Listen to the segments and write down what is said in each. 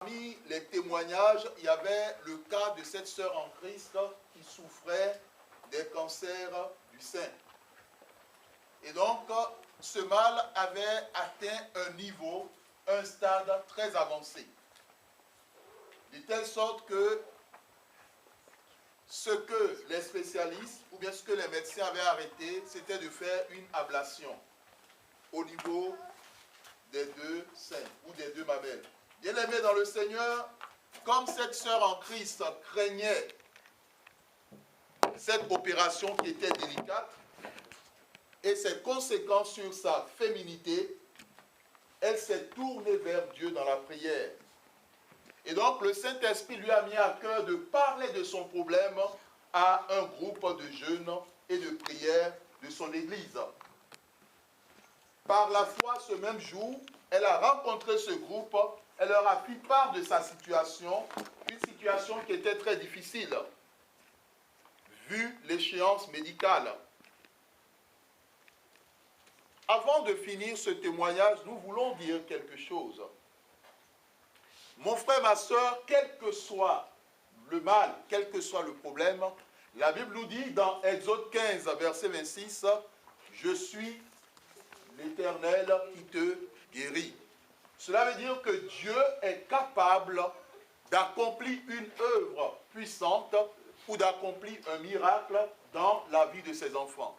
Parmi les témoignages, il y avait le cas de cette sœur en Christ qui souffrait des cancers du sein. Et donc, ce mal avait atteint un niveau, un stade très avancé. De telle sorte que ce que les spécialistes, ou bien ce que les médecins avaient arrêté, c'était de faire une ablation au niveau des deux seins ou des deux mamelles. Bien-aimés dans le Seigneur, comme cette sœur en Christ craignait cette opération qui était délicate et ses conséquences sur sa féminité, elle s'est tournée vers Dieu dans la prière. Et donc le Saint-Esprit lui a mis à cœur de parler de son problème à un groupe de jeunes et de prière de son église. Par la foi, ce même jour, elle a rencontré ce groupe, elle leur a fait part de sa situation, une situation qui était très difficile, vu l'échéance médicale. Avant de finir ce témoignage, nous voulons dire quelque chose. Mon frère, ma soeur, quel que soit le mal, quel que soit le problème, la Bible nous dit dans Exode 15, verset 26, « Je suis l'Éternel qui te guérit ». Cela veut dire que Dieu est capable d'accomplir une œuvre puissante ou d'accomplir un miracle dans la vie de ses enfants.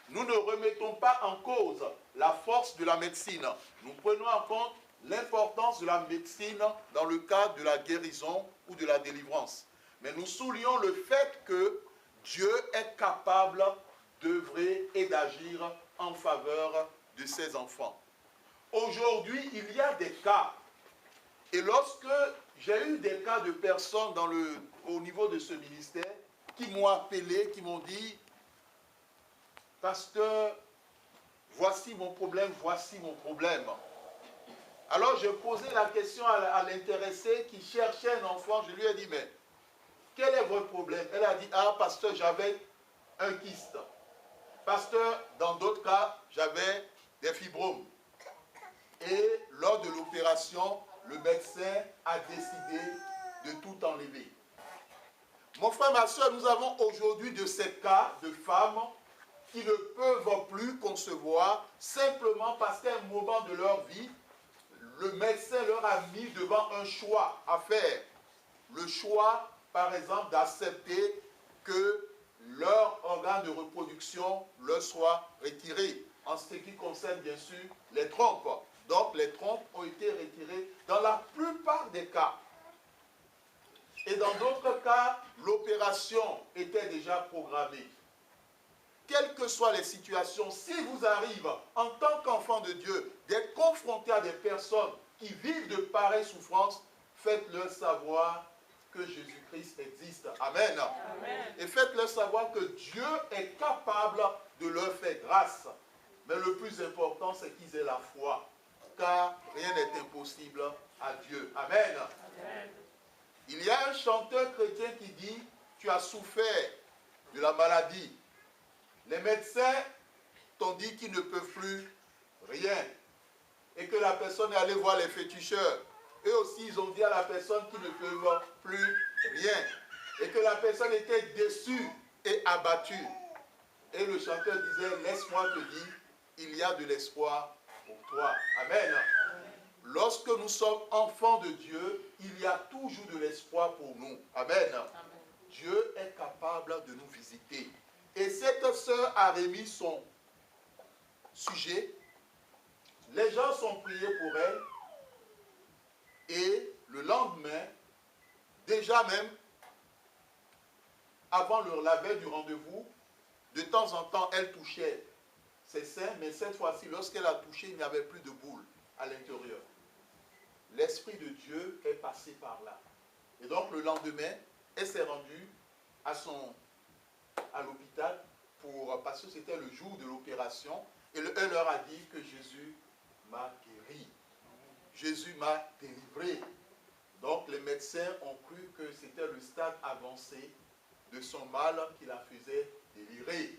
Nous ne remettons pas en cause la force de la médecine. Nous prenons en compte l'importance de la médecine dans le cadre de la guérison ou de la délivrance. Mais nous soulignons le fait que Dieu est capable d'œuvrer et d'agir en faveur de ses enfants. Aujourd'hui, il y a des cas. Et lorsque j'ai eu des cas de personnes au niveau de ce ministère qui m'ont appelé, qui m'ont dit « Pasteur, voici mon problème, voici mon problème. » Alors je posais la question à l'intéressé qui cherchait un enfant. Je lui ai dit, mais quel est votre problème? Elle a dit, ah pasteur, j'avais un kyste. Pasteur, dans d'autres cas, j'avais des fibromes. Et lors de l'opération, le médecin a décidé de tout enlever. Mon frère, ma soeur, nous avons aujourd'hui de ces cas de femmes qui ne peuvent plus concevoir simplement parce qu'à un moment de leur vie, le médecin leur a mis devant un choix à faire. Le choix, par exemple, d'accepter que leur organe de reproduction leur soit retiré. En ce qui concerne, bien sûr, les trompes. Donc, les trompes ont été retirées dans la plupart des cas. Et dans d'autres cas, l'opération était déjà programmée. Quelles que soient les situations, si vous arrivez en tant qu'enfant de Dieu d'être confronté à des personnes qui vivent de pareilles souffrances, faites-leur savoir que Jésus-Christ existe. Amen. Amen. Et faites-leur savoir que Dieu est capable de leur faire grâce. Mais le plus important, c'est qu'ils aient la foi. Car rien n'est impossible à Dieu. Amen. Amen. Il y a un chanteur chrétien qui dit, tu as souffert de la maladie. Les médecins t'ont dit qu'ils ne peuvent plus rien. Et que la personne est allée voir les féticheurs. Eux aussi, ils ont dit à la personne qu'ils ne peuvent plus rien. Et que la personne était déçue et abattue. Et le chanteur disait, laisse-moi te dire, il y a de l'espoir pour toi. Amen. Lorsque nous sommes enfants de Dieu, il y a toujours de l'espoir pour nous. Amen. Amen. Dieu est capable de nous visiter. Et cette sœur a remis son sujet. Les gens sont priés pour elle. Et le lendemain, déjà même, avant la veille du rendez-vous, de temps en temps, elle touchait ses seins, mais cette fois-ci, lorsqu'elle a touché, il n'y avait plus de boule à l'intérieur. L'Esprit de Dieu est passé par là. Et donc, le lendemain, elle s'est rendue à l'hôpital parce que c'était le jour de l'opération. Et elle leur a dit que Jésus m'a guéri. Jésus m'a délivré. Donc, les médecins ont cru que c'était le stade avancé de son mal qui la faisait délirer.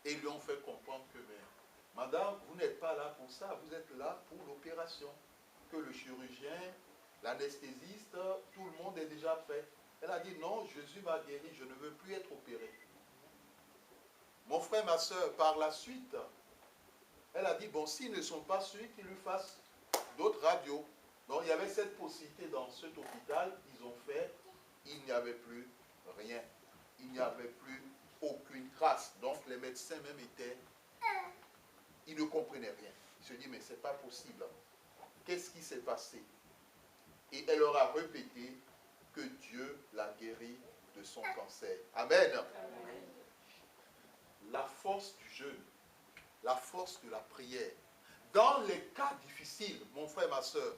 Et ils lui ont fait comprendre que, mais, madame, vous n'êtes pas là pour ça, vous êtes là pour l'opération. Que le chirurgien L'anesthésiste, tout le monde est déjà prêt. Elle a dit non, Jésus m'a guéri, je ne veux plus être opéré. Mon frère, ma soeur, par la suite, elle a dit, bon, s'ils ne sont pas sûrs, qu'ils lui fassent d'autres radios. Donc, il y avait cette possibilité dans cet hôpital. Ils ont fait, il n'y avait plus rien. Il n'y avait plus aucune trace. Donc, les médecins même étaient, ils ne comprenaient rien. Ils se disent, mais ce n'est pas possible. Qu'est-ce qui s'est passé? Et elle leur a répété que Dieu l'a guéri de son cancer. Amen. Amen. La force du jeûne, la force de la prière. Dans les cas difficiles, mon frère, ma soeur,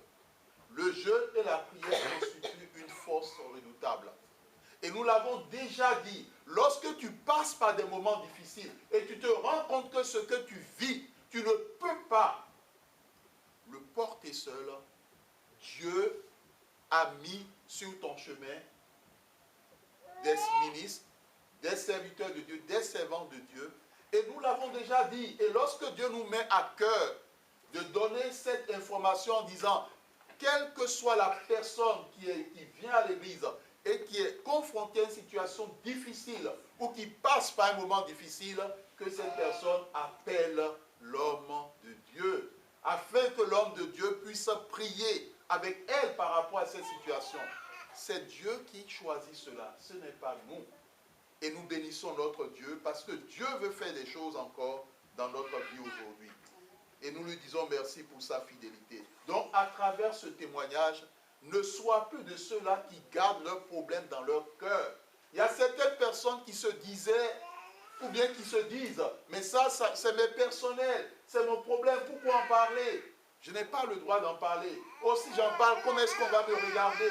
le jeûne et la prière constituent une force redoutable. Et nous l'avons déjà dit, lorsque tu passes par des moments difficiles et tu te rends compte que ce que tu vis, tu ne peux pas le porter seul, Dieu a mis sur ton chemin des ministres, des serviteurs de Dieu, des servants de Dieu. Et nous l'avons déjà dit. Et lorsque Dieu nous met à cœur de donner cette information en disant, quelle que soit la personne qui vient à l'église et qui est confrontée à une situation difficile ou qui passe par un moment difficile, que cette personne appelle l'homme de Dieu, afin que l'homme de Dieu puisse prier avec elle par rapport à cette situation. C'est Dieu qui choisit cela, ce n'est pas nous. Et nous bénissons notre Dieu parce que Dieu veut faire des choses encore dans notre vie aujourd'hui. Et nous lui disons merci pour sa fidélité. Donc, à travers ce témoignage, ne sois plus de ceux-là qui gardent leurs problèmes dans leur cœur. Il y a certaines personnes qui se disaient, ou bien qui se disent, mais ça c'est mes personnels, c'est mon problème, pourquoi en parler? Je n'ai pas le droit d'en parler. Oh, si j'en parle, comment est-ce qu'on va me regarder?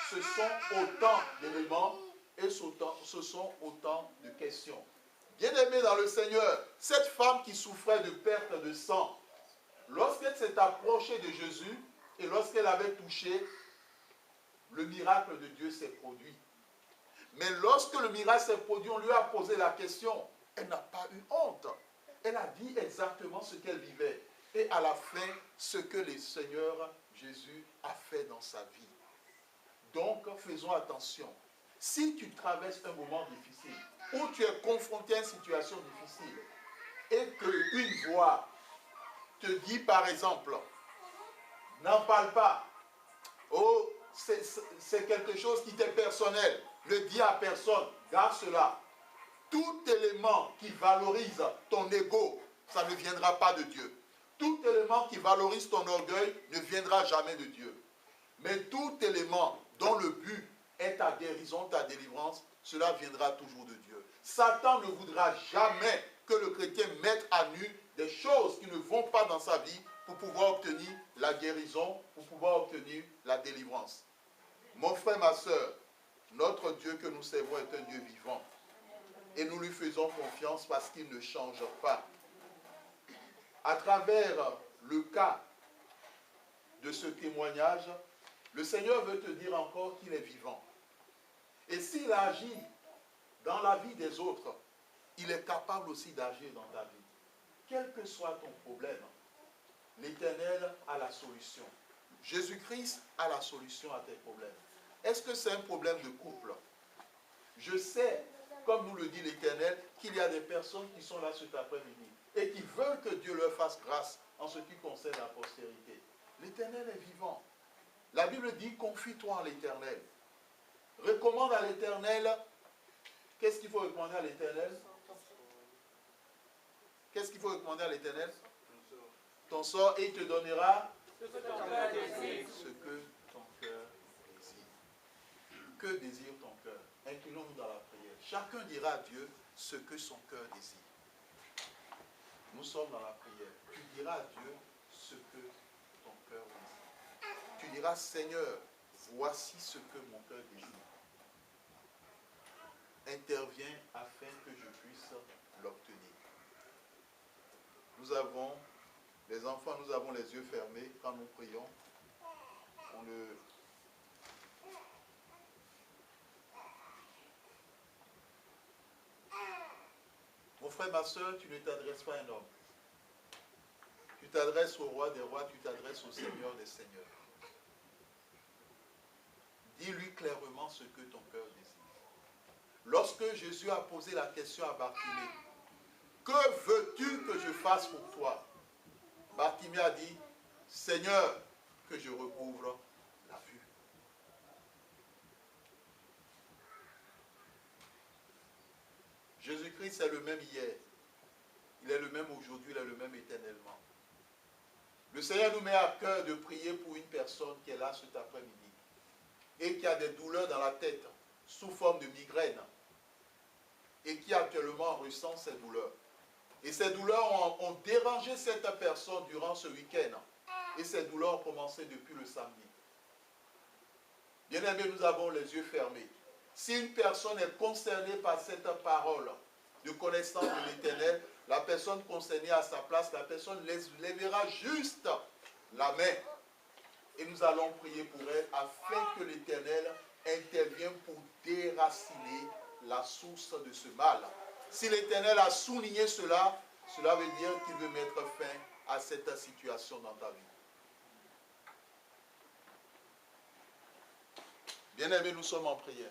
Ce sont autant d'éléments et ce sont autant de questions. Bien-aimés dans le Seigneur, cette femme qui souffrait de perte de sang, lorsqu'elle s'est approchée de Jésus et lorsqu'elle avait touché, le miracle de Dieu s'est produit. Mais lorsque le miracle s'est produit, on lui a posé la question. Elle n'a pas eu honte. Elle a dit exactement ce qu'elle vivait. Et à la fin, ce que le Seigneur Jésus a fait dans sa vie. Donc, faisons attention. Si tu traverses un moment difficile, ou tu es confronté à une situation difficile, et qu'une voix te dit par exemple, n'en parle pas, oh, c'est quelque chose qui t'est personnel, ne dis à personne, garde cela. Tout élément qui valorise ton ego, ça ne viendra pas de Dieu. Tout élément qui valorise ton orgueil ne viendra jamais de Dieu. Mais tout élément dont le but est ta guérison, ta délivrance, cela viendra toujours de Dieu. Satan ne voudra jamais que le chrétien mette à nu des choses qui ne vont pas dans sa vie pour pouvoir obtenir la guérison, pour pouvoir obtenir la délivrance. Mon frère, ma soeur, notre Dieu que nous servons est un Dieu vivant. Et nous lui faisons confiance parce qu'il ne change pas. À travers le cas de ce témoignage, le Seigneur veut te dire encore qu'il est vivant. Et s'il agit dans la vie des autres, il est capable aussi d'agir dans ta vie. Quel que soit ton problème, l'Éternel a la solution. Jésus-Christ a la solution à tes problèmes. Est-ce que c'est un problème de couple? Je sais, comme nous le dit l'Éternel, qu'il y a des personnes qui sont là cet après-midi et qui veulent que Dieu leur fasse grâce en ce qui concerne la postérité. L'Éternel est vivant. La Bible dit, confie-toi en l'Éternel. Recommande à l'Éternel. Qu'est-ce qu'il faut recommander à l'Éternel? Qu'est-ce qu'il faut recommander à l'Éternel? Ton sort, et il te donnera ce que ton cœur désire. Que désire ton cœur? Inclinons-nous dans la prière. Chacun dira à Dieu ce que son cœur désire. Nous sommes dans la prière. Tu diras à Dieu ce que ton cœur désire. Tu diras, Seigneur, voici ce que mon cœur désire. Interviens afin que je puisse l'obtenir. Nous avons, les enfants, nous avons les yeux fermés quand nous prions. Mon frère, ma soeur, tu ne t'adresses pas à un homme. Tu t'adresses au roi des rois, tu t'adresses au Seigneur des seigneurs. Dis-lui clairement ce que ton cœur désire. Lorsque Jésus a posé la question à Bartimée, que veux-tu que je fasse pour toi? Bartimée a dit, Seigneur, que je recouvre la vue. Jésus-Christ est le même hier. Il est le même aujourd'hui, il est le même éternellement. Le Seigneur nous met à cœur de prier pour une personne qui est là cet après-midi et qui a des douleurs dans la tête sous forme de migraine et qui actuellement ressent ces douleurs. Et ces douleurs ont dérangé cette personne durant ce week-end. Et ces douleurs ont commencé depuis le samedi. Bien-aimés, nous avons les yeux fermés. Si une personne est concernée par cette parole de connaissance de l'Éternel, la personne concernée à sa place, la personne lèvera juste la main. Et nous allons prier pour elle afin que l'Éternel intervienne pour déraciner la source de ce mal. Si l'Éternel a souligné cela, cela veut dire qu'il veut mettre fin à cette situation dans ta vie. Bien-aimés, nous sommes en prière.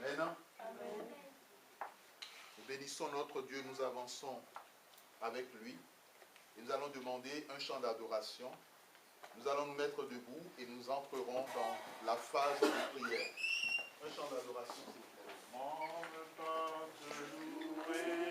Amen. Amen. Nous bénissons notre Dieu, nous avançons avec lui et nous allons demander un chant d'adoration. Nous allons nous mettre debout et nous entrerons dans la phase de prière. Un chant d'adoration, s'il vous plaît.